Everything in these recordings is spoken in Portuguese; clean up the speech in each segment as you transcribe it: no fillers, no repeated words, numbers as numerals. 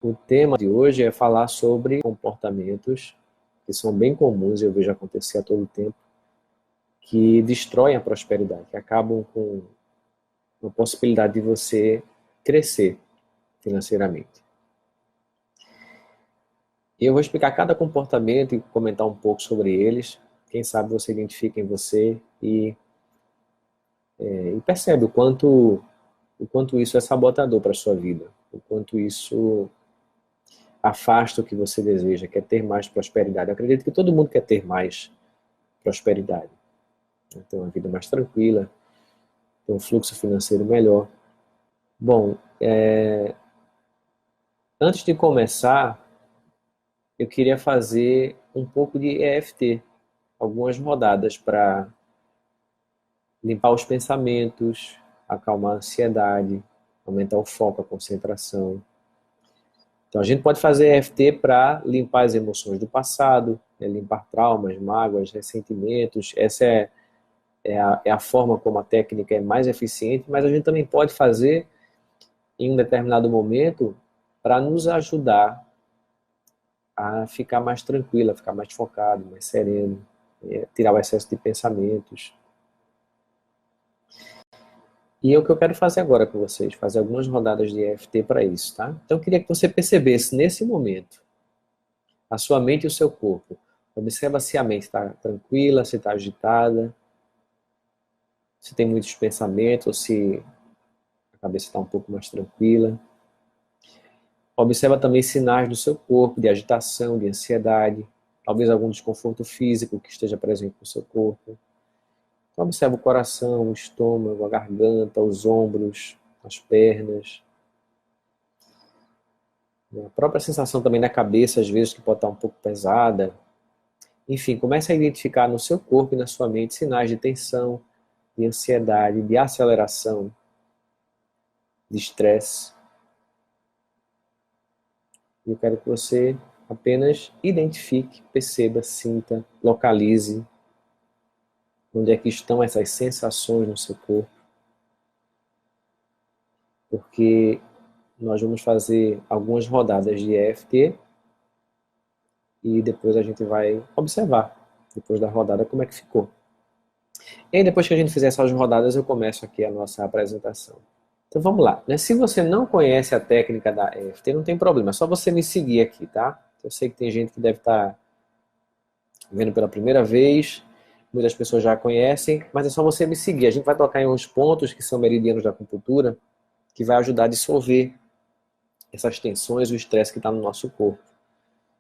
O tema de hoje é falar sobre comportamentos que são bem comuns, eu vejo acontecer a todo tempo, que destroem a prosperidade, que acabam com a possibilidade de você crescer financeiramente. E eu vou explicar cada comportamento e comentar um pouco sobre eles. Quem sabe você identifica em você e percebe o quanto isso é sabotador para a sua vida, o quanto isso afasta o que você deseja, quer ter mais prosperidade. Eu acredito que todo mundo quer ter mais prosperidade, né? Ter uma vida mais tranquila, ter um fluxo financeiro melhor. Bom, antes de começar, eu queria fazer um pouco de EFT, algumas rodadas para limpar os pensamentos, acalmar a ansiedade, aumentar o foco, a concentração. Então a gente pode fazer EFT para limpar as emoções do passado, né, limpar traumas, mágoas, ressentimentos. Essa é a forma como a técnica é mais eficiente, mas a gente também pode fazer em um determinado momento para nos ajudar a ficar mais tranquilo, a ficar mais focado, mais sereno, tirar o excesso de pensamentos. E é o que eu quero fazer agora com vocês, fazer algumas rodadas de EFT para isso, tá? Então eu queria que você percebesse nesse momento a sua mente e o seu corpo. Observa se a mente está tranquila, se está agitada, se tem muitos pensamentos, ou se a cabeça está um pouco mais tranquila. Observa também sinais do seu corpo, de agitação, de ansiedade, talvez algum desconforto físico que esteja presente no seu corpo. Então, observa o coração, o estômago, a garganta, os ombros, as pernas. A própria sensação também da cabeça, às vezes, que pode estar um pouco pesada. Enfim, comece a identificar no seu corpo e na sua mente sinais de tensão, de ansiedade, de aceleração, de estresse. E eu quero que você apenas identifique, perceba, sinta, localize onde é que estão essas sensações no seu corpo. Porque nós vamos fazer algumas rodadas de EFT e depois a gente vai observar, depois da rodada, como é que ficou. E aí, depois que a gente fizer essas rodadas, eu começo aqui a nossa apresentação. Então vamos lá, né? Se você não conhece a técnica da EFT, não tem problema, é só você me seguir aqui, tá? Eu sei que tem gente que deve estar vendo pela primeira vez, muitas pessoas já conhecem, mas é só você me seguir. A gente vai tocar em uns pontos que são meridianos da acupuntura, que vai ajudar a dissolver essas tensões, o estresse que está no nosso corpo.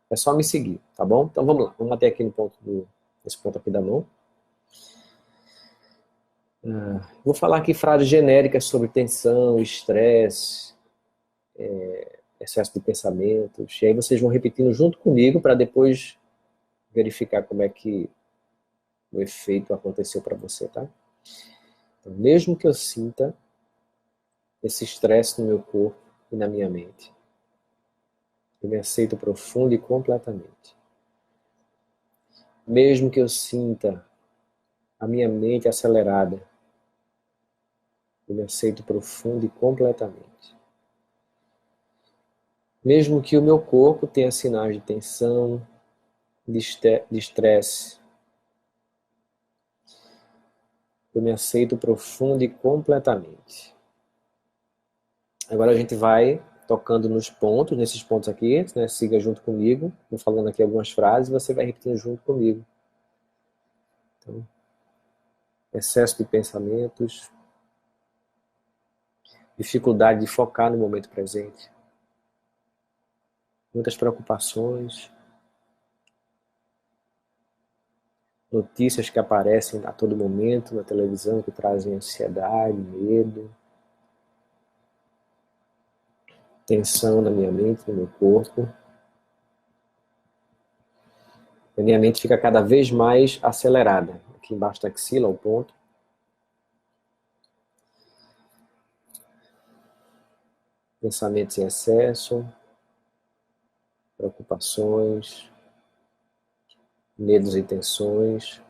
É só me seguir, tá bom? Então vamos lá, vamos até aqui no ponto esse ponto aqui da mão. Vou falar aqui frases genéricas sobre tensão, estresse, excesso de pensamentos. E aí vocês vão repetindo junto comigo para depois verificar como é que o efeito aconteceu para você, tá? Então, mesmo que eu sinta esse estresse no meu corpo e na minha mente, eu me aceito profundo e completamente. Mesmo que eu sinta a minha mente acelerada, eu me aceito profundo e completamente. Mesmo que o meu corpo tenha sinais de tensão, de estresse, eu me aceito profundo e completamente. Agora a gente vai tocando nos pontos, nesses pontos aqui, né? Siga junto comigo, vou falando aqui algumas frases, você vai repetindo junto comigo. Então, excesso de pensamentos, dificuldade de focar no momento presente, muitas preocupações, notícias que aparecem a todo momento na televisão que trazem ansiedade, medo, tensão na minha mente, no meu corpo. A minha mente fica cada vez mais acelerada. Aqui embaixo da axila, o ponto. Pensamentos em excesso, preocupações, medos e tensões,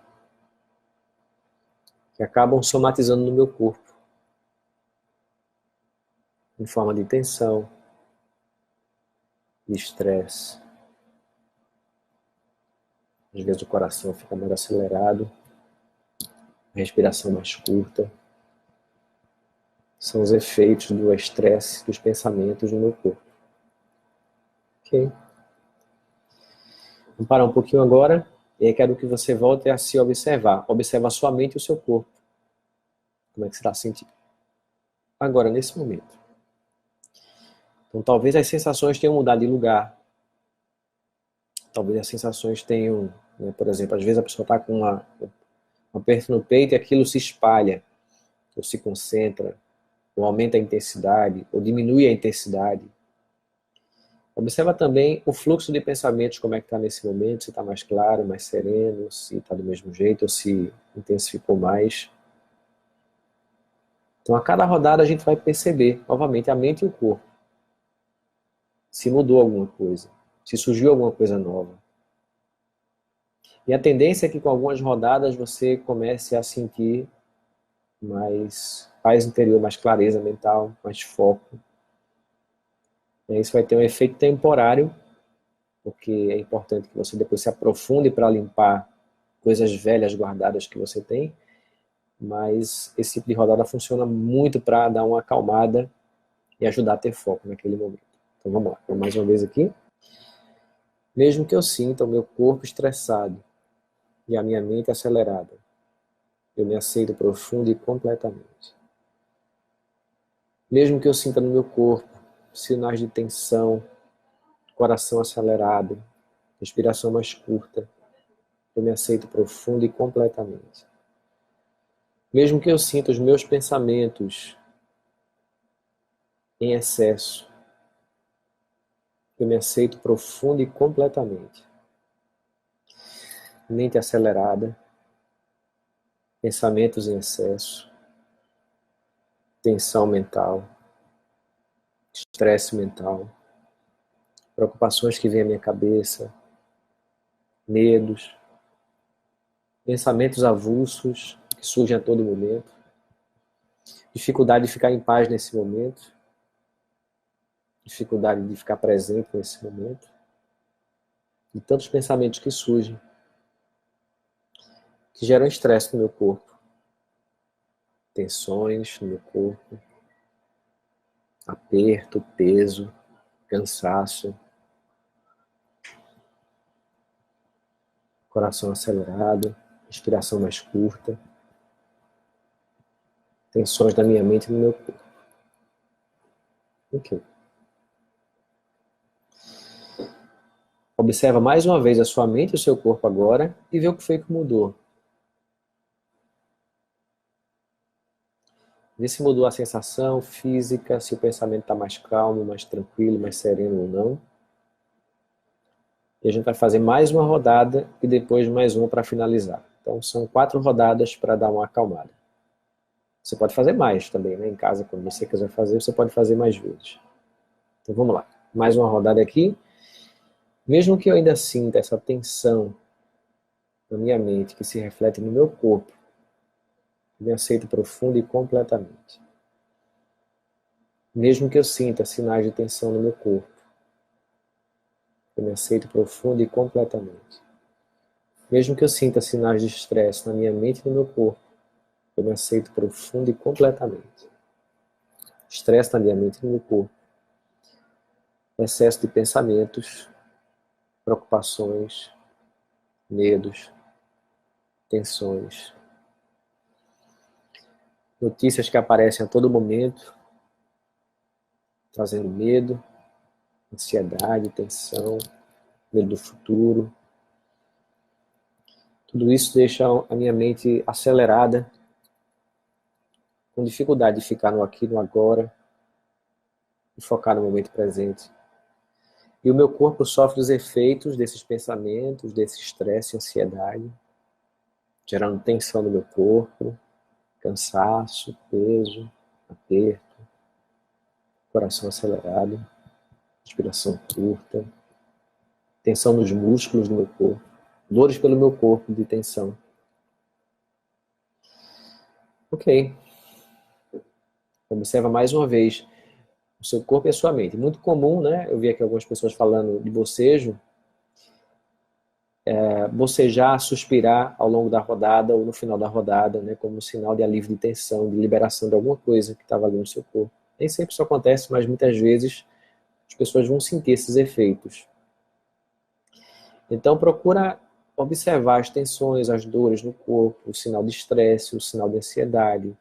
que acabam somatizando no meu corpo, em forma de tensão, de estresse. Às vezes o coração fica mais acelerado, a respiração mais curta. São os efeitos do estresse, dos pensamentos no meu corpo. Ok? Vamos parar um pouquinho agora. E aí quero que você volte a se observar. Observa a sua mente e o seu corpo. Como é que você está sentindo? Agora, nesse momento. Então, talvez as sensações tenham mudado de lugar. Talvez as sensações tenham, né, por exemplo, às vezes a pessoa está com um aperto no peito e aquilo se espalha, ou se concentra, ou aumenta a intensidade, ou diminui a intensidade. Observa também o fluxo de pensamentos, como é que está nesse momento, se está mais claro, mais sereno, se está do mesmo jeito, ou se intensificou mais. Então, a cada rodada a gente vai perceber, novamente, a mente e o corpo. Se mudou alguma coisa, se surgiu alguma coisa nova. E a tendência é que com algumas rodadas você comece a sentir mais paz interior, mais clareza mental, mais foco. E isso vai ter um efeito temporário, porque é importante que você depois se aprofunde para limpar coisas velhas guardadas que você tem, mas esse tipo de rodada funciona muito para dar uma acalmada e ajudar a ter foco naquele momento. Então vamos lá, mais uma vez aqui. Mesmo que eu sinta o meu corpo estressado e a minha mente acelerada, eu me aceito profundo e completamente. Mesmo que eu sinta no meu corpo sinais de tensão, coração acelerado, respiração mais curta, eu me aceito profundo e completamente. Mesmo que eu sinta os meus pensamentos em excesso, eu me aceito profundo e completamente. Mente acelerada, pensamentos em excesso, tensão mental, estresse mental, preocupações que vêm à minha cabeça, medos, pensamentos avulsos que surgem a todo momento, dificuldade de ficar em paz nesse momento, dificuldade de ficar presente nesse momento, e tantos pensamentos que surgem, que geram estresse no meu corpo, tensões no meu corpo, aperto, peso, cansaço, coração acelerado, respiração mais curta, tensões na minha mente e no meu corpo. Ok. Observa mais uma vez a sua mente e o seu corpo agora e vê o que foi que mudou. Vê se mudou a sensação física, se o pensamento está mais calmo, mais tranquilo, mais sereno ou não. E a gente vai fazer mais uma rodada e depois mais uma para finalizar. Então são 4 rodadas para dar uma acalmada. Você pode fazer mais também, né? Em casa, quando você quiser fazer, você pode fazer mais vezes. Então vamos lá. Mais uma rodada aqui. Mesmo que eu ainda sinta essa tensão na minha mente, que se reflete no meu corpo, eu me aceito profundo e completamente. Mesmo que eu sinta sinais de tensão no meu corpo, eu me aceito profundo e completamente. Mesmo que eu sinta sinais de estresse na minha mente e no meu corpo, eu me aceito profundo e completamente. Estresse na minha mente e no meu corpo. Excesso de pensamentos, preocupações, medos, tensões. Notícias que aparecem a todo momento, trazendo medo, ansiedade, tensão, medo do futuro. Tudo isso deixa a minha mente acelerada, com dificuldade de ficar no aqui, no agora, e focar no momento presente. E o meu corpo sofre os efeitos desses pensamentos, desse estresse e ansiedade, gerando tensão no meu corpo, cansaço, peso, aperto, coração acelerado, respiração curta, tensão nos músculos do meu corpo, dores pelo meu corpo de tensão. Ok. Observa mais uma vez O seu corpo e a sua mente. Muito comum, né? Eu vi aqui algumas pessoas falando de bocejo. Bocejar, suspirar ao longo da rodada ou no final da rodada, né? Como um sinal de alívio de tensão, de liberação de alguma coisa que estava ali no seu corpo. Nem sempre isso acontece, mas muitas vezes as pessoas vão sentir esses efeitos. Então procura observar as tensões, as dores no corpo, o sinal de estresse, o sinal de ansiedade,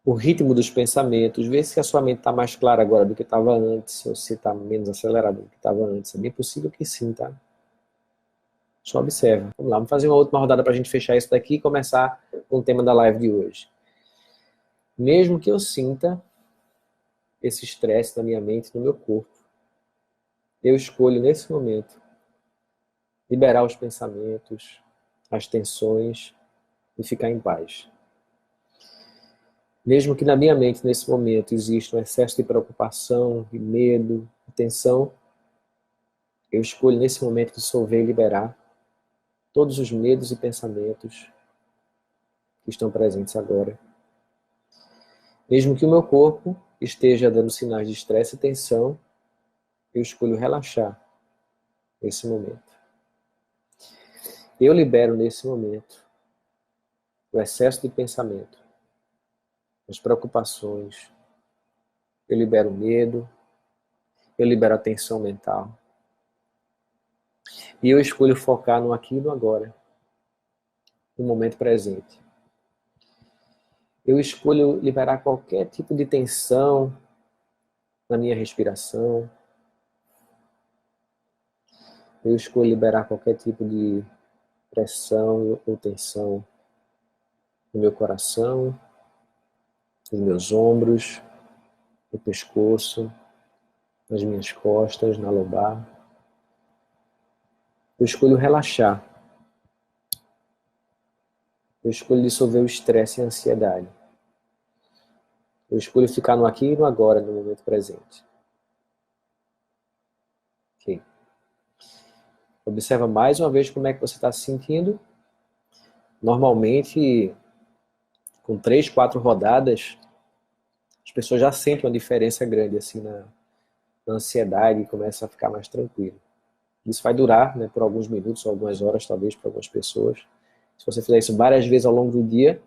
o ritmo dos pensamentos, ver se a sua mente está mais clara agora do que estava antes, ou se está menos acelerada do que estava antes. É bem possível que sim, tá? Só observa. Vamos lá, vamos fazer uma última rodada para a gente fechar isso daqui e começar com o tema da live de hoje. Mesmo que eu sinta esse estresse na minha mente, no meu corpo, eu escolho nesse momento liberar os pensamentos, as tensões e ficar em paz. Mesmo que na minha mente, nesse momento, exista um excesso de preocupação, de medo, de tensão, eu escolho nesse momento dissolver e liberar todos os medos e pensamentos que estão presentes agora. Mesmo que o meu corpo esteja dando sinais de estresse e tensão, eu escolho relaxar nesse momento. Eu libero nesse momento o excesso de pensamento, as preocupações, eu libero o medo, eu libero a tensão mental. E eu escolho focar no aqui e no agora, no momento presente. Eu escolho liberar qualquer tipo de tensão na minha respiração. Eu escolho liberar qualquer tipo de pressão ou tensão no meu coração, nos meus ombros, no pescoço, nas minhas costas, na lombar. Eu escolho relaxar. Eu escolho dissolver o estresse e a ansiedade. Eu escolho ficar no aqui e no agora, no momento presente. Ok. Observa mais uma vez como é que você está se sentindo. Normalmente, com 3, 4 rodadas, as pessoas já sentem uma diferença grande assim na ansiedade e começa a ficar mais tranquilo. Isso vai durar, né, por alguns minutos ou algumas horas, talvez, para algumas pessoas. Se você fizer isso várias vezes ao longo do dia,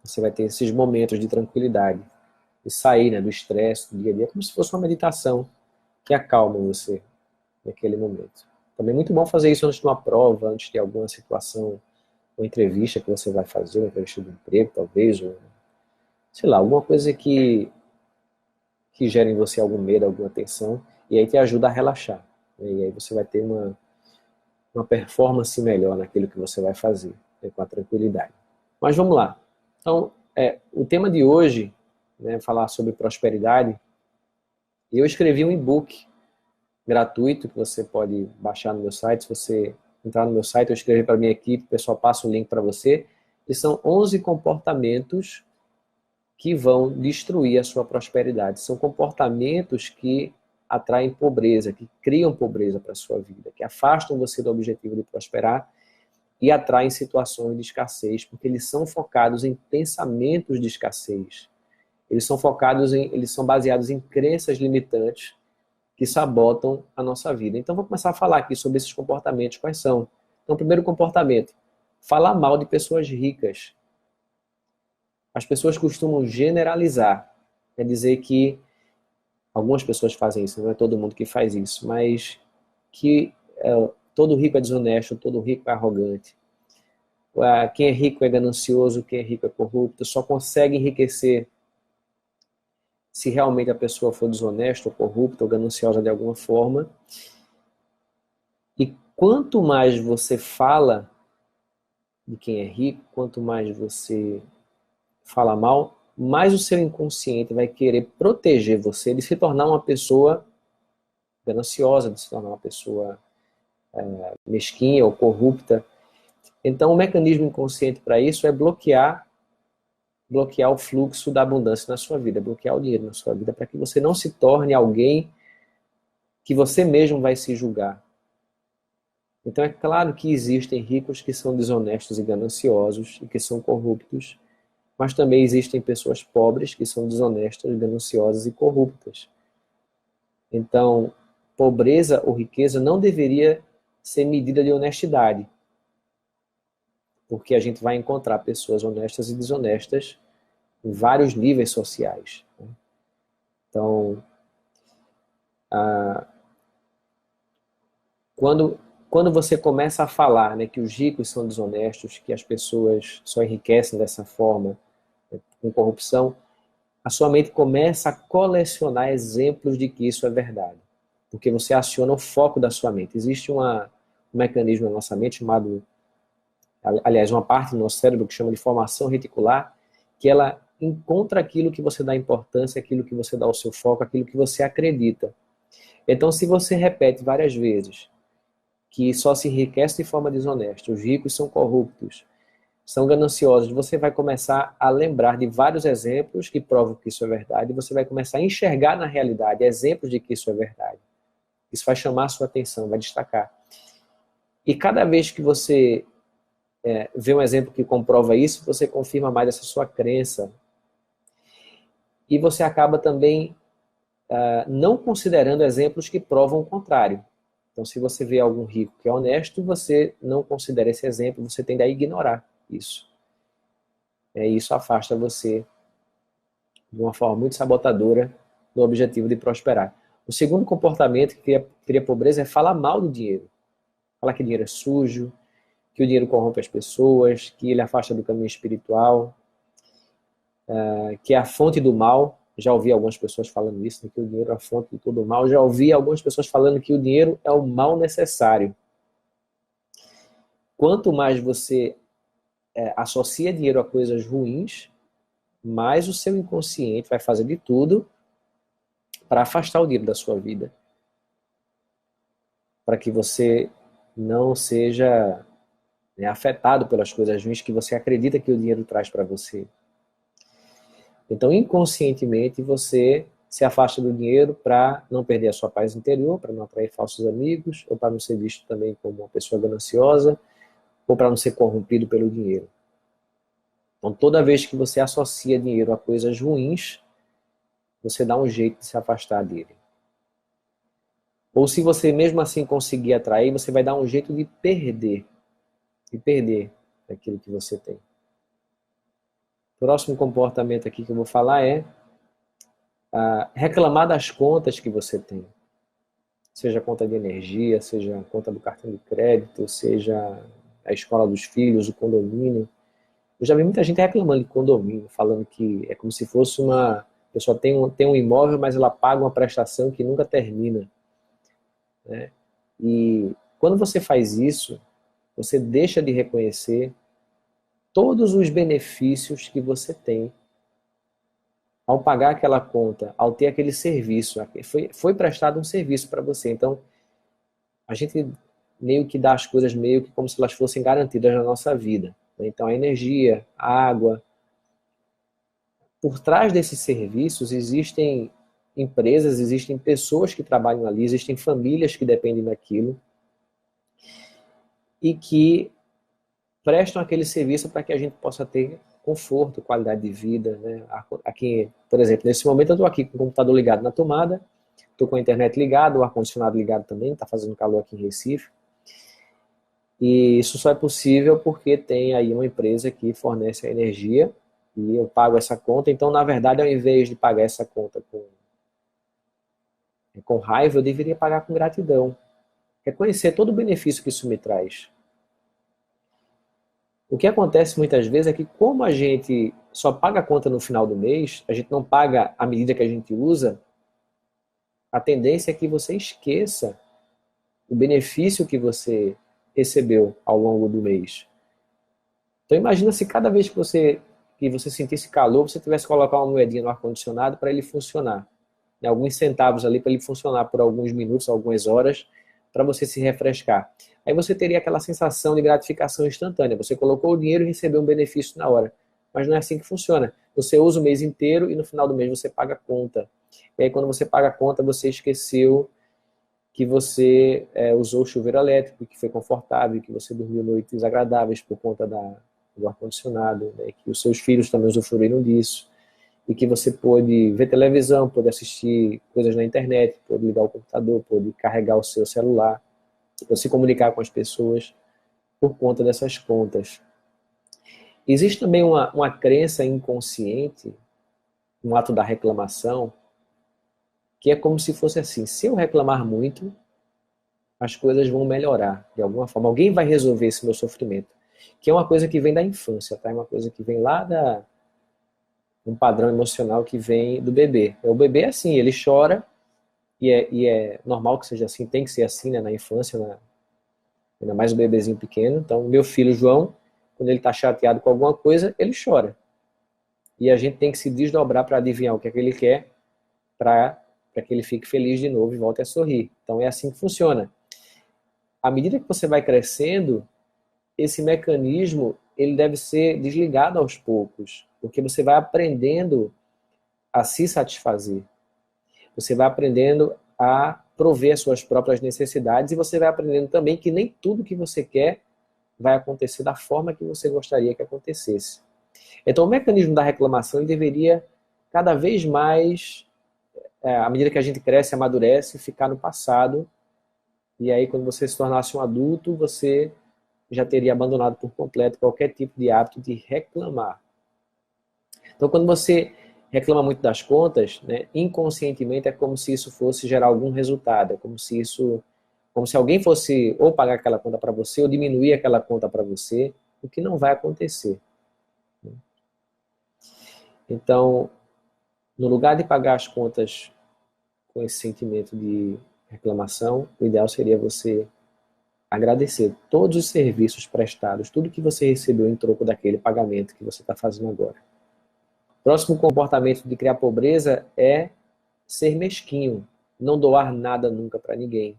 você vai ter esses momentos de tranquilidade, de sair, né, do estresse do dia a dia, como se fosse uma meditação que acalma você naquele momento. Também é muito bom fazer isso antes de uma prova, antes de alguma situação, uma entrevista que você vai fazer, uma entrevista de emprego, talvez, ou, sei lá, alguma coisa que gere em você algum medo, alguma tensão, e aí te ajuda a relaxar. Né? E aí você vai ter uma performance melhor naquilo que você vai fazer, né, com a tranquilidade. Mas vamos lá. Então, o tema de hoje, né, falar sobre prosperidade, eu escrevi um e-book gratuito que você pode baixar no meu site. Se você entrar no meu site, eu escrevi para a minha equipe, o pessoal passa o link para você. E são 11 comportamentos que vão destruir a sua prosperidade. São comportamentos que atraem pobreza, que criam pobreza para a sua vida, que afastam você do objetivo de prosperar e atraem situações de escassez, porque eles são focados em pensamentos de escassez. Eles são baseados em crenças limitantes que sabotam a nossa vida. Então, vou começar a falar aqui sobre esses comportamentos. Quais são? Então, primeiro comportamento, falar mal de pessoas ricas. As pessoas costumam generalizar, quer dizer que algumas pessoas fazem isso, não é todo mundo que faz isso, mas que todo rico é desonesto, todo rico é arrogante. Quem é rico é ganancioso, quem é rico é corrupto, só consegue enriquecer se realmente a pessoa for desonesta, ou corrupta, ou gananciosa de alguma forma. E quanto mais você fala de quem é rico, quanto mais você fala mal, mais o seu inconsciente vai querer proteger você de se tornar uma pessoa gananciosa, de se tornar uma pessoa mesquinha ou corrupta. Então, o mecanismo inconsciente para isso é bloquear o fluxo da abundância na sua vida, bloquear o dinheiro na sua vida, para que você não se torne alguém que você mesmo vai se julgar. Então é claro que existem ricos que são desonestos e gananciosos e que são corruptos, Mas também existem pessoas pobres que são desonestas, gananciosas e corruptas. Então, pobreza ou riqueza não deveria ser medida de honestidade, porque a gente vai encontrar pessoas honestas e desonestas em vários níveis sociais. Então, quando você começa a falar, né, que os ricos são desonestos, que as pessoas só enriquecem dessa forma, né, com corrupção, a sua mente começa a colecionar exemplos de que isso é verdade. Porque você aciona o foco da sua mente. Existe um mecanismo na nossa mente chamado, aliás, uma parte do nosso cérebro que chama de formação reticular, que ela encontra aquilo que você dá importância, aquilo que você dá o seu foco, aquilo que você acredita. Então, se você repete várias vezes que só se enriquece de forma desonesta, os ricos são corruptos, são gananciosos, você vai começar a lembrar de vários exemplos que provam que isso é verdade, e você vai começar a enxergar na realidade exemplos de que isso é verdade. Isso vai chamar a sua atenção, vai destacar. E cada vez que você vê um exemplo que comprova isso, você confirma mais essa sua crença. E você acaba também não considerando exemplos que provam o contrário. Então, se você vê algum rico que é honesto, você não considera esse exemplo, você tende a ignorar isso. E isso afasta você de uma forma muito sabotadora do objetivo de prosperar. O segundo comportamento que cria pobreza é falar mal do dinheiro. Falar que o dinheiro é sujo, que o dinheiro corrompe as pessoas, que ele afasta do caminho espiritual, que é a fonte do mal. Já ouvi algumas pessoas falando isso, né, que o dinheiro é a fonte de todo o mal. Já ouvi algumas pessoas falando que o dinheiro é o mal necessário. Quanto mais você associa dinheiro a coisas ruins, mais o seu inconsciente vai fazer de tudo para afastar o dinheiro da sua vida. Para que você não seja afetado pelas coisas ruins que você acredita que o dinheiro traz para você. Então, inconscientemente, você se afasta do dinheiro para não perder a sua paz interior, para não atrair falsos amigos, ou para não ser visto também como uma pessoa gananciosa, ou para não ser corrompido pelo dinheiro. Então, toda vez que você associa dinheiro a coisas ruins, você dá um jeito de se afastar dele. Ou se você mesmo assim conseguir atrair, você vai dar um jeito de perder aquilo que você tem. O próximo comportamento aqui que eu vou falar é reclamar das contas que você tem. Seja a conta de energia, seja a conta do cartão de crédito, seja a escola dos filhos, o condomínio. Eu já vi muita gente reclamando de condomínio, falando que é como se fosse a pessoa tem um imóvel, mas ela paga uma prestação que nunca termina. Né? E quando você faz isso, você deixa de reconhecer todos os benefícios que você tem ao pagar aquela conta, ao ter aquele serviço. Foi prestado um serviço para você. Então, a gente meio que dá as coisas meio que como se elas fossem garantidas na nossa vida. Então, a energia, a água. Por trás desses serviços existem empresas, existem pessoas que trabalham ali, existem famílias que dependem daquilo e que prestam aquele serviço para que a gente possa ter conforto, qualidade de vida. Né? Aqui, por exemplo, nesse momento eu estou aqui com o computador ligado na tomada, estou com a internet ligada, o ar-condicionado ligado também, está fazendo calor aqui em Recife. E isso só é possível porque tem aí uma empresa que fornece a energia e eu pago essa conta. Então, na verdade, ao invés de pagar essa conta com raiva, eu deveria pagar com gratidão. Reconhecer todo o benefício que isso me traz. O que acontece muitas vezes é que como a gente só paga a conta no final do mês, a gente não paga à medida que a gente usa, a tendência é que você esqueça o benefício que você recebeu ao longo do mês. Então imagina se cada vez que você sentisse calor, você tivesse que colocar uma moedinha no ar-condicionado para ele funcionar. Alguns centavos ali para ele funcionar por alguns minutos, algumas horas, para você se refrescar. Aí você teria aquela sensação de gratificação instantânea. Você colocou o dinheiro e recebeu um benefício na hora. Mas não é assim que funciona. Você usa o mês inteiro e no final do mês você paga a conta. E aí quando você paga a conta, você esqueceu que você usou o chuveiro elétrico, que foi confortável, que você dormiu noites agradáveis por conta do ar-condicionado, né, que os seus filhos também usufruíram disso, e que você pôde ver televisão, pôde assistir coisas na internet, pôde ligar o computador, pôde carregar o seu celular, pôde se comunicar com as pessoas por conta dessas contas. Existe também uma crença inconsciente, no ato da reclamação, que é como se fosse assim: se eu reclamar muito, as coisas vão melhorar de alguma forma. Alguém vai resolver esse meu sofrimento. Que é uma coisa que vem da infância, tá? É uma coisa que vem lá um padrão emocional que vem do bebê. O bebê é assim, ele chora, e é normal que seja assim, tem que ser assim, né, na infância, ainda mais o bebezinho pequeno. Então, meu filho João, quando ele está chateado com alguma coisa, ele chora. E a gente tem que se desdobrar para adivinhar o que é que ele quer, para que ele fique feliz de novo e volte a sorrir. Então, é assim que funciona. À medida que você vai crescendo, esse mecanismo ele deve ser desligado aos poucos, porque você vai aprendendo a se satisfazer. Você vai aprendendo a prover as suas próprias necessidades, e você vai aprendendo também que nem tudo que você quer vai acontecer da forma que você gostaria que acontecesse. Então, o mecanismo da reclamação ele deveria cada vez mais, à medida que a gente cresce, amadurece, ficar no passado. E aí, quando você se tornasse um adulto, você já teria abandonado por completo qualquer tipo de hábito de reclamar. Então, quando você reclama muito das contas, né, inconscientemente é como se isso fosse gerar algum resultado, é como se alguém fosse ou pagar aquela conta para você ou diminuir aquela conta para você, o que não vai acontecer. Então, no lugar de pagar as contas com esse sentimento de reclamação, o ideal seria você agradecer todos os serviços prestados, tudo que você recebeu em troco daquele pagamento que você está fazendo agora. Próximo comportamento de criar pobreza é ser mesquinho, não doar nada nunca para ninguém.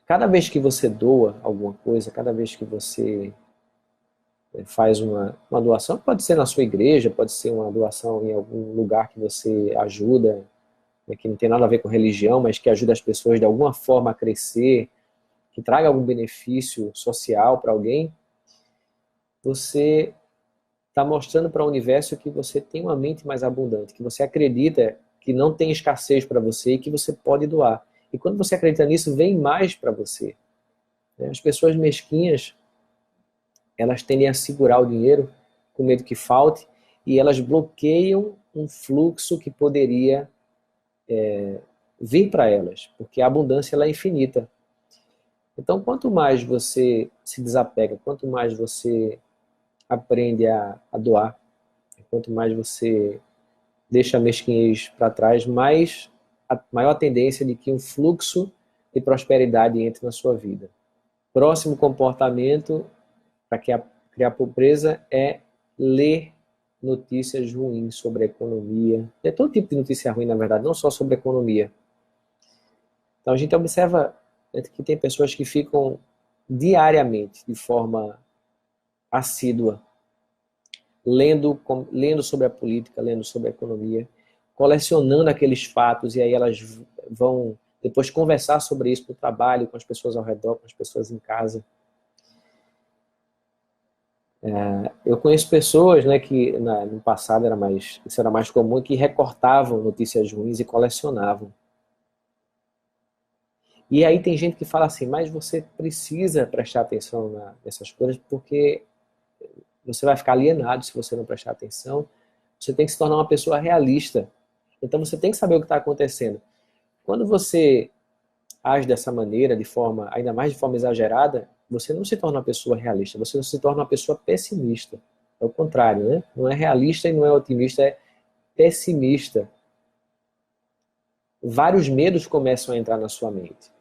Cada vez que você doa alguma coisa, cada vez que você faz uma doação, pode ser na sua igreja, pode ser uma doação em algum lugar que você ajuda, né, que não tem nada a ver com religião, mas que ajuda as pessoas de alguma forma a crescer, que traga algum benefício social para alguém, você está mostrando para o universo que você tem uma mente mais abundante, que você acredita que não tem escassez para você e que você pode doar. E quando você acredita nisso, vem mais para você. As pessoas mesquinhas, elas tendem a segurar o dinheiro com medo que falte, e elas bloqueiam um fluxo que poderia vir para elas, porque a abundância ela é infinita. Então, quanto mais você se desapega, quanto mais você aprende a doar, quanto mais você deixa a mesquinhez para trás, maior a tendência de que um fluxo de prosperidade entre na sua vida. Próximo comportamento para criar pobreza é ler notícias ruins sobre a economia. É todo tipo de notícia ruim, na verdade, não só sobre a economia. Então a gente observa que tem pessoas que ficam diariamente, de forma assídua, lendo sobre a política, lendo sobre a economia, colecionando aqueles fatos, e aí elas vão depois conversar sobre isso no trabalho, com as pessoas ao redor, com as pessoas em casa. Eu conheço pessoas, né, que no passado isso era mais comum, que recortavam notícias ruins e colecionavam. E aí tem gente que fala assim, mas você precisa prestar atenção nessas coisas, porque você vai ficar alienado se você não prestar atenção. Você tem que se tornar uma pessoa realista. Então você tem que saber o que está acontecendo. Quando você age dessa maneira, ainda mais de forma exagerada, você não se torna uma pessoa realista, você se torna uma pessoa pessimista. É o contrário, né? Não é realista e não é otimista, é pessimista. Vários medos começam a entrar na sua mente.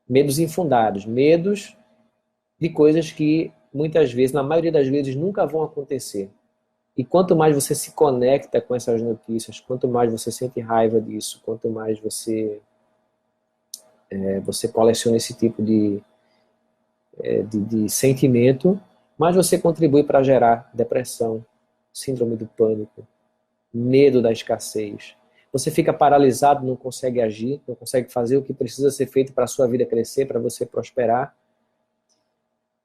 Medos infundados, medos de coisas que muitas vezes, na maioria das vezes, nunca vão acontecer. E quanto mais você se conecta com essas notícias, quanto mais você sente raiva disso, quanto mais você coleciona esse tipo de sentimento, mais você contribui para gerar depressão, síndrome do pânico, medo da escassez. Você fica paralisado, não consegue agir, não consegue fazer o que precisa ser feito para a sua vida crescer, para você prosperar.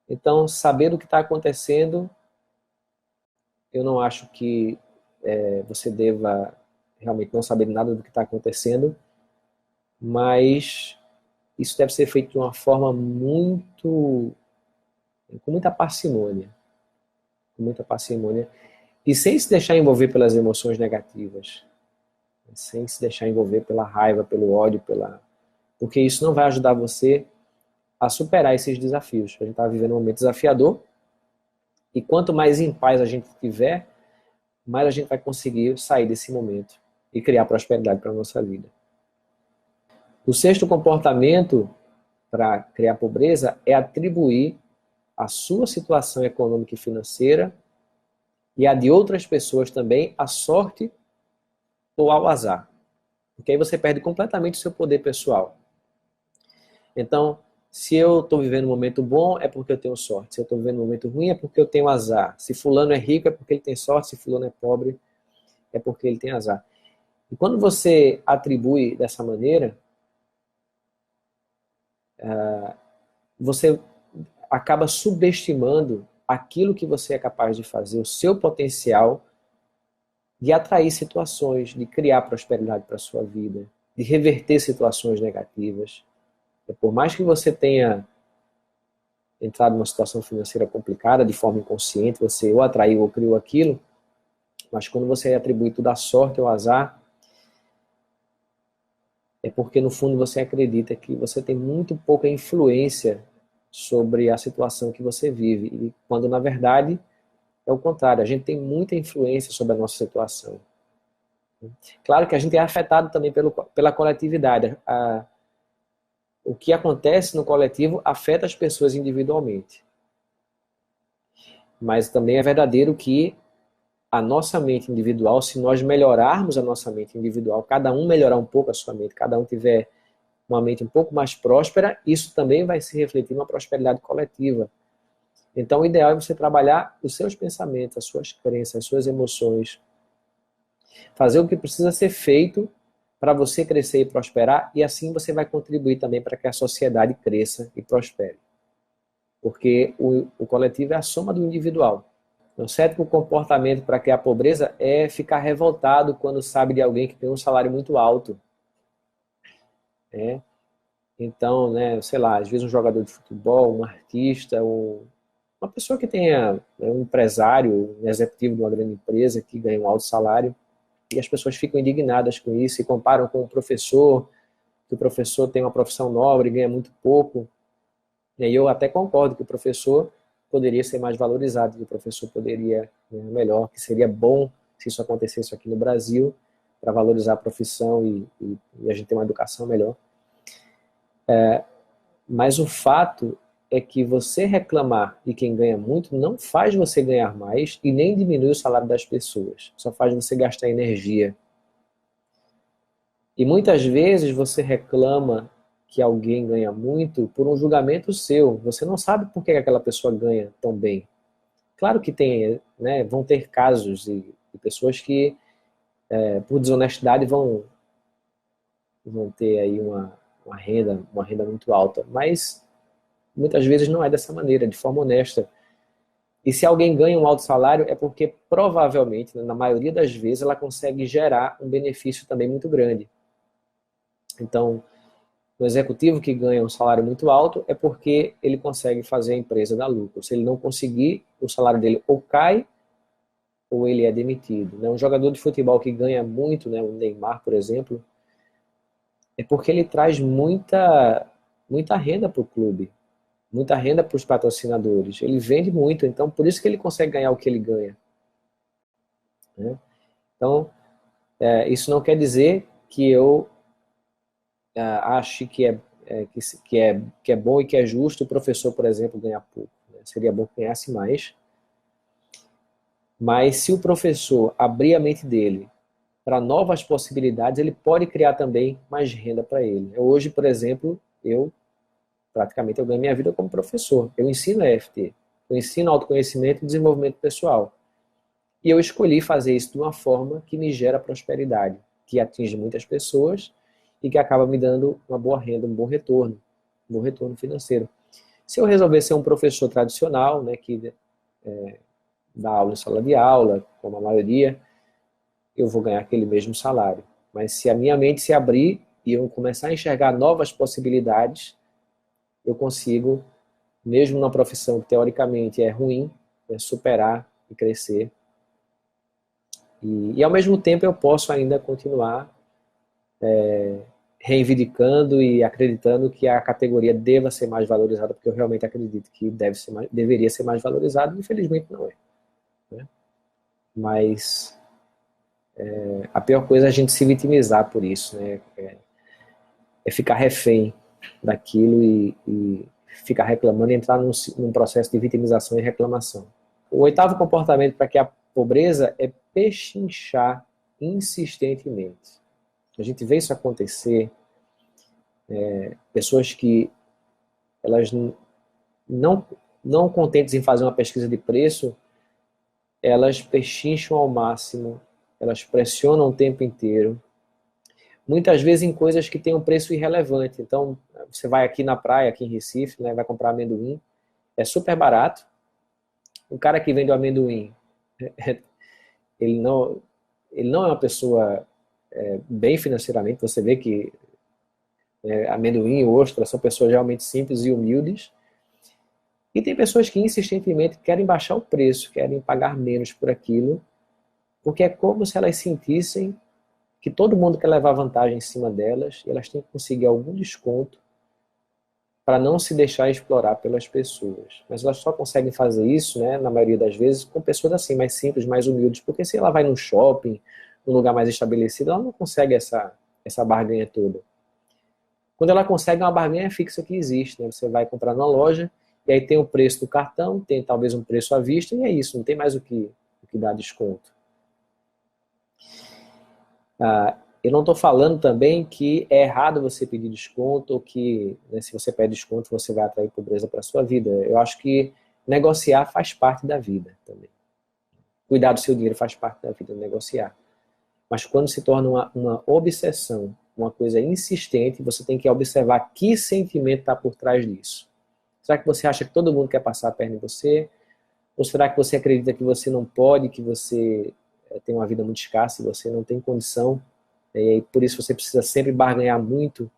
Então, saber o que está acontecendo, eu não acho que você deva realmente não saber nada do que está acontecendo, mas isso deve ser feito de uma forma com muita parcimônia, com muita parcimônia, e sem se deixar envolver pelas emoções negativas, sem se deixar envolver pela raiva, pelo ódio, porque isso não vai ajudar você a superar esses desafios. A gente está vivendo um momento desafiador, e quanto mais em paz a gente tiver, mais a gente vai conseguir sair desse momento e criar prosperidade para a nossa vida. O sexto comportamento para criar pobreza é atribuir a sua situação econômica e financeira e a de outras pessoas também à sorte ou ao azar. Porque aí você perde completamente o seu poder pessoal. Então, se eu estou vivendo um momento bom, é porque eu tenho sorte. Se eu estou vivendo um momento ruim, é porque eu tenho azar. Se fulano é rico, é porque ele tem sorte. Se fulano é pobre, é porque ele tem azar. E quando você atribui dessa maneira, você acaba subestimando aquilo que você é capaz de fazer, o seu potencial de atrair situações, de criar prosperidade para a sua vida, de reverter situações negativas. Por mais que você tenha entrado numa situação financeira complicada, de forma inconsciente, você ou atraiu ou criou aquilo, mas quando você atribui tudo à sorte ou ao azar, é porque no fundo você acredita que você tem muito pouca influência sobre a situação que você vive, e quando na verdade é o contrário, a gente tem muita influência sobre a nossa situação. Claro que a gente é afetado também pela coletividade. O que acontece no coletivo afeta as pessoas individualmente. Mas também é verdadeiro que a nossa mente individual, se nós melhorarmos a nossa mente individual, cada um melhorar um pouco a sua mente, cada um tiver uma mente um pouco mais próspera, isso também vai se refletir numa prosperidade coletiva. Então, o ideal é você trabalhar os seus pensamentos, as suas crenças, as suas emoções, fazer o que precisa ser feito para você crescer e prosperar, e assim você vai contribuir também para que a sociedade cresça e prospere. Porque o coletivo é a soma do individual. O sétimo comportamento para criar pobreza é ficar revoltado quando sabe de alguém que tem um salário muito alto. Né? Então, né, sei lá, às vezes um jogador de futebol, um artista, uma pessoa que tenha, né, um empresário, um executivo de uma grande empresa que ganha um alto salário, e as pessoas ficam indignadas com isso e comparam com o professor, que o professor tem uma profissão nobre e ganha muito pouco. E eu até concordo que o professor poderia ser mais valorizado, que o professor poderia ganhar melhor, que seria bom se isso acontecesse aqui no Brasil, para valorizar a profissão e a gente ter uma educação melhor. Mas o fato é que você reclamar de quem ganha muito não faz você ganhar mais e nem diminui o salário das pessoas. Só faz você gastar energia. E muitas vezes você reclama que alguém ganha muito por um julgamento seu. Você não sabe por que aquela pessoa ganha tão bem. Claro que tem, né, vão ter casos de pessoas que, por desonestidade, vão ter aí uma renda muito alta. Mas muitas vezes não é dessa maneira, de forma honesta. E se alguém ganha um alto salário, é porque provavelmente, na maioria das vezes, ela consegue gerar um benefício também muito grande. Então, um executivo que ganha um salário muito alto é porque ele consegue fazer a empresa dar lucro. Se ele não conseguir, o salário dele ou cai ou ele é demitido. Um jogador de futebol que ganha muito, né, o Neymar, por exemplo, é porque ele traz muita renda para o clube, muita renda para os patrocinadores. Ele vende muito, então por isso que ele consegue ganhar o que ele ganha. Né? Então, isso não quer dizer que eu ache que é bom e que é justo o professor, por exemplo, ganhar pouco. Né? Seria bom que ganhasse mais. Mas se o professor abrir a mente dele para novas possibilidades, ele pode criar também mais renda para ele. Hoje, por exemplo, praticamente eu ganho minha vida como professor. Eu ensino EFT, eu ensino autoconhecimento e desenvolvimento pessoal. E eu escolhi fazer isso de uma forma que me gera prosperidade, que atinge muitas pessoas e que acaba me dando uma boa renda, um bom retorno financeiro. Se eu resolver ser um professor tradicional, né, que dá aula em sala de aula, como a maioria, eu vou ganhar aquele mesmo salário. Mas se a minha mente se abrir e eu começar a enxergar novas possibilidades, eu consigo, mesmo numa profissão que teoricamente é ruim, superar e crescer. E ao mesmo tempo eu posso ainda continuar reivindicando e acreditando que a categoria deva ser mais valorizada, porque eu realmente acredito que deveria ser mais valorizada, infelizmente não é. Né? Mas a pior coisa é a gente se vitimizar por isso, né? É ficar refém daquilo e ficar reclamando e entrar num processo de vitimização e reclamação. O oitavo comportamento para que a pobreza é pechinchar insistentemente. A gente vê isso acontecer, pessoas que elas não contentes em fazer uma pesquisa de preço, elas pechincham ao máximo, elas pressionam o tempo inteiro, muitas vezes em coisas que têm um preço irrelevante. Então, você vai aqui na praia, aqui em Recife, né, vai comprar amendoim, é super barato. O cara que vende o amendoim, ele não é uma pessoa bem financeiramente, você vê que amendoim e ostra são pessoas realmente simples e humildes. E tem pessoas que insistentemente querem baixar o preço, querem pagar menos por aquilo, porque é como se elas sentissem que todo mundo quer levar vantagem em cima delas e elas têm que conseguir algum desconto para não se deixar explorar pelas pessoas. Mas elas só conseguem fazer isso, né, na maioria das vezes, com pessoas assim, mais simples, mais humildes, porque se ela vai num shopping, num lugar mais estabelecido, ela não consegue essa barganha toda. Quando ela consegue, uma barganha fixa que existe, né? Você vai comprar na loja, e aí tem o preço do cartão, tem talvez um preço à vista, e é isso, não tem mais o que dar desconto. Eu não estou falando também que é errado você pedir desconto, ou que, né, se você pede desconto você vai atrair pobreza para a sua vida. Eu acho que negociar faz parte da vida também. Cuidar do seu dinheiro faz parte da vida, negociar. Mas quando se torna uma obsessão, uma coisa insistente, você tem que observar que sentimento está por trás disso. Será que você acha que todo mundo quer passar a perna em você? Ou será que você acredita que você não pode, que você tem uma vida muito escassa e você não tem condição? E por isso você precisa sempre barganhar muito.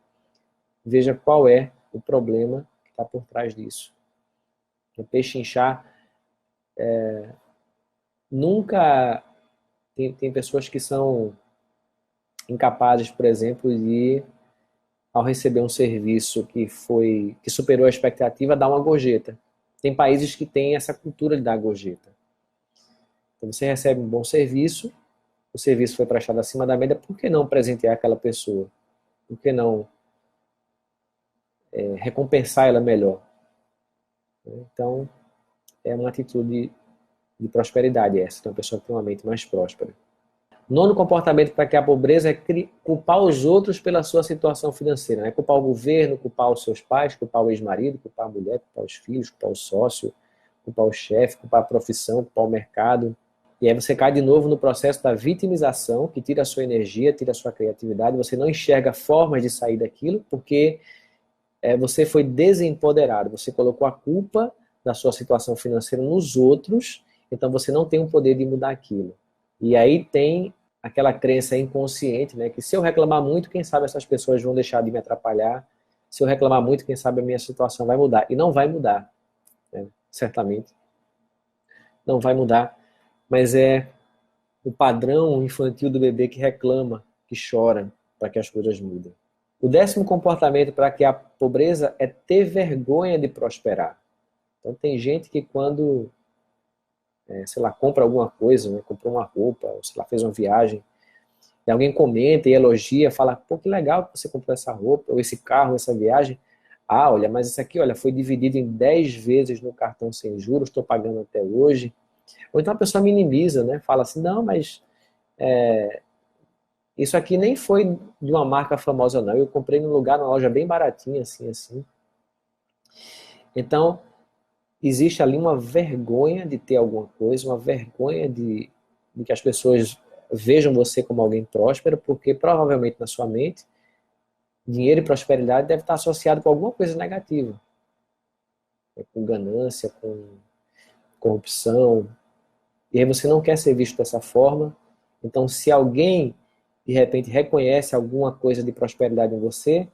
Veja qual é o problema que está por trás disso. O pechinchar nunca... Tem pessoas que são incapazes, por exemplo, de, ao receber um serviço que superou a expectativa, dar uma gorjeta. Tem países que têm essa cultura de dar gorjeta. Então você recebe um bom serviço, o serviço foi prestado acima da média, por que não presentear aquela pessoa? Por que não recompensar ela melhor? Então, é uma atitude de prosperidade essa, então a pessoa tem uma mente mais próspera. Nono comportamento para que a pobreza é culpar os outros pela sua situação financeira. Né? Culpar o governo, culpar os seus pais, culpar o ex-marido, culpar a mulher, culpar os filhos, culpar o sócio, culpar o chefe, culpar a profissão, culpar o mercado. E aí você cai de novo no processo da vitimização, que tira a sua energia, tira a sua criatividade, você não enxerga formas de sair daquilo, porque você foi desempoderado, você colocou a culpa da sua situação financeira nos outros, então você não tem o poder de mudar aquilo. E aí tem aquela crença inconsciente, né, que se eu reclamar muito, quem sabe essas pessoas vão deixar de me atrapalhar, se eu reclamar muito, quem sabe a minha situação vai mudar. E não vai mudar, né, certamente. Não vai mudar, mas é o padrão infantil do bebê que reclama, que chora, para que as coisas mudem. O 10º comportamento para que a pobreza é ter vergonha de prosperar. Então tem gente que quando, sei lá, compra alguma coisa, né, comprou uma roupa, ou sei lá, fez uma viagem, e alguém comenta e elogia, fala, pô, que legal que você comprou essa roupa, ou esse carro, essa viagem. Ah, olha, mas isso aqui, olha, foi dividido em 10 vezes no cartão sem juros, estou pagando até hoje. Ou então a pessoa minimiza, né, fala assim, não, mas isso aqui nem foi de uma marca famosa, não. Eu comprei num lugar, numa loja bem baratinha, assim. Então, existe ali uma vergonha de ter alguma coisa, uma vergonha de que as pessoas vejam você como alguém próspero, porque provavelmente na sua mente, dinheiro e prosperidade deve estar associado com alguma coisa negativa. com ganância, com corrupção, e aí você não quer ser visto dessa forma. Então, se alguém, de repente, reconhece alguma coisa de prosperidade em você,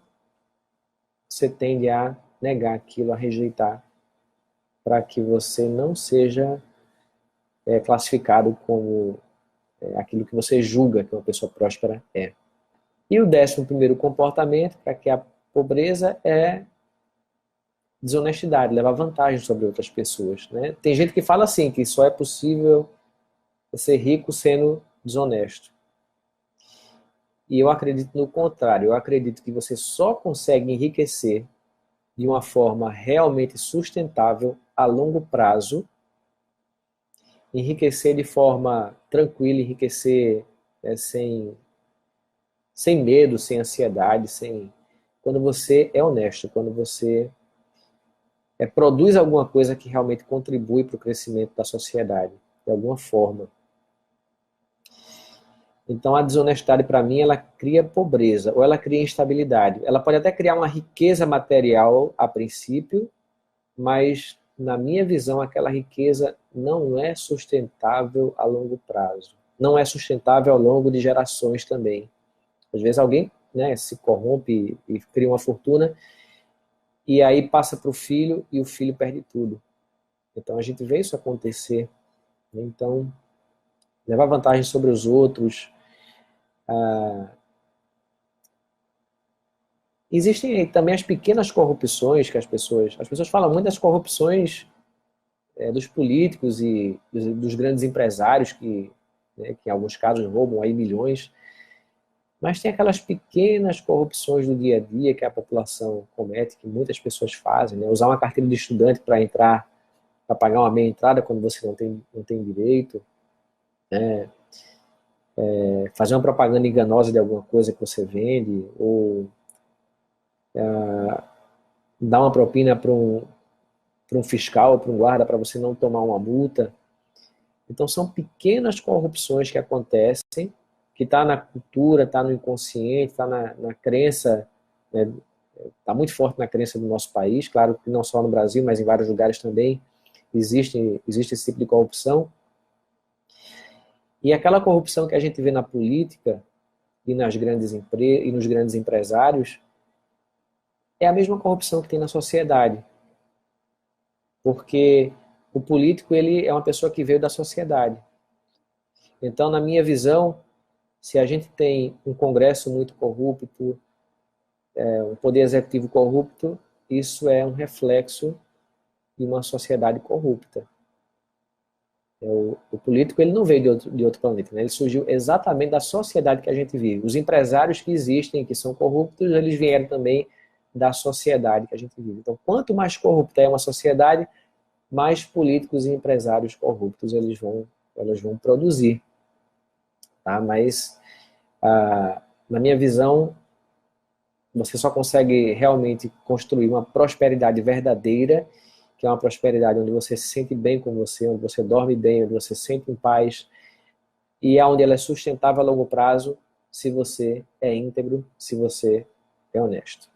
você tende a negar aquilo, a rejeitar, para que você não seja classificado como aquilo que você julga que uma pessoa próspera é. E o 11º comportamento, para que a pobreza é desonestidade, levar vantagem sobre outras pessoas, né? Tem gente que fala assim, que só é possível ser rico sendo desonesto. E eu acredito no contrário, eu acredito que você só consegue enriquecer de uma forma realmente sustentável a longo prazo, enriquecer de forma tranquila, enriquecer sem medo, sem ansiedade, quando você é honesto, quando você produz alguma coisa que realmente contribui para o crescimento da sociedade, de alguma forma. Então a desonestidade, para mim, ela cria pobreza, ou ela cria instabilidade. Ela pode até criar uma riqueza material a princípio, mas na minha visão aquela riqueza não é sustentável a longo prazo. Não é sustentável ao longo de gerações também. Às vezes alguém, né, se corrompe e cria uma fortuna, e aí passa para o filho e o filho perde tudo. Então a gente vê isso acontecer. Então, levar vantagem sobre os outros. Existem também as pequenas corrupções que as pessoas falam muito das corrupções dos políticos e dos grandes empresários né, que em alguns casos roubam aí milhões. Mas tem aquelas pequenas corrupções do dia a dia que a população comete, que muitas pessoas fazem, né? Usar uma carteira de estudante para entrar, para pagar uma meia entrada quando você não tem direito, né? Fazer uma propaganda enganosa de alguma coisa que você vende, ou dar uma propina para um fiscal, para um guarda, para você não tomar uma multa. Então são pequenas corrupções que acontecem, que está na cultura, está no inconsciente, está na crença, né? Está muito forte na crença do nosso país, claro que não só no Brasil, mas em vários lugares também existe esse tipo de corrupção. E aquela corrupção que a gente vê na política e nos grandes empresários é a mesma corrupção que tem na sociedade. Porque o político, ele é uma pessoa que veio da sociedade. Então, na minha visão, se a gente tem um Congresso muito corrupto, um poder executivo corrupto, isso é um reflexo de uma sociedade corrupta. O político, ele não veio de outro planeta, né? Ele surgiu exatamente da sociedade que a gente vive. Os empresários que existem, que são corruptos, eles vieram também da sociedade que a gente vive. Então, quanto mais corrupta é uma sociedade, mais políticos e empresários corruptos elas vão produzir. Tá? Mas, na minha visão, você só consegue realmente construir uma prosperidade verdadeira, que é uma prosperidade onde você se sente bem com você, onde você dorme bem, onde você se sente em paz, e é onde ela é sustentável a longo prazo, se você é íntegro, se você é honesto.